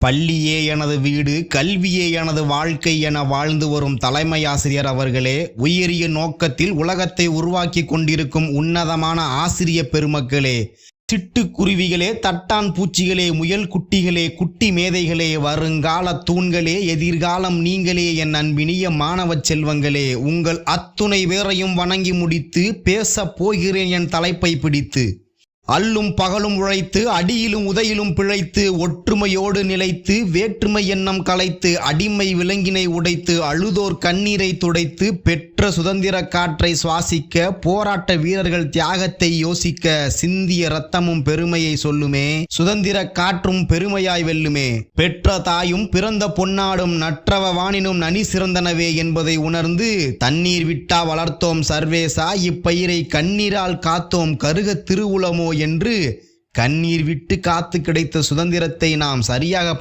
பள்ளியே எனது வீடு, கல்வியே எனது வாழ்க்கை என வாழ்ந்து வரும் தலைமை ஆசிரியர் அவர்களே, உயரிய நோக்கத்தில் உலகத்தை உருவாக்கி கொண்டிருக்கும் உன்னதமான ஆசிரிய பெருமக்களே, சிட்டுக்குருவிகளே, தட்டான் பூச்சிகளே, முயல் குட்டிகளே, குட்டி மேதைகளே, வருங்கால தூண்களே, எதிர்காலம் நீங்களே, என் அன்பினிய மாணவ செல்வங்களே, உங்கள் அத்துணை பேரையும் வணங்கி முடித்து பேசப் போகிறேன் என் தலைப்பை பிடித்து. அல்லும் பகலும் உழைத்து அடியிலும் உதையிலும் பிழைத்து ஒற்றுமையோடு நிலைத்து வேற்றுமை எண்ணம் கலைத்து அடிமை விலங்கினை உடைத்து அழுதோர் கண்ணீரை துடைத்து பெற்ற சுதந்திர காற்றை சுவாசிக்க போராட்ட வீரர்கள் தியாகத்தை யோசிக்க சிந்திய இரத்தமும் பெருமையை சொல்லுமே, சுதந்திர காற்றும் பெருமையாய் வெல்லுமே. பெற்ற தாயும் பிறந்த பொன்னாடும் நற்றவ வானினும் நனி சிறந்தனவே என்பதை உணர்ந்து தண்ணீர் விட்டா வளர்த்தோம் சர்வேசா, இப்பயிரை கண்ணீரால் காத்தோம் கருக திருவுளமோ என்று கண்ணீர் விட்டு காத்து கிடைத்த சுதந்திரத்தை நாம் சரியாக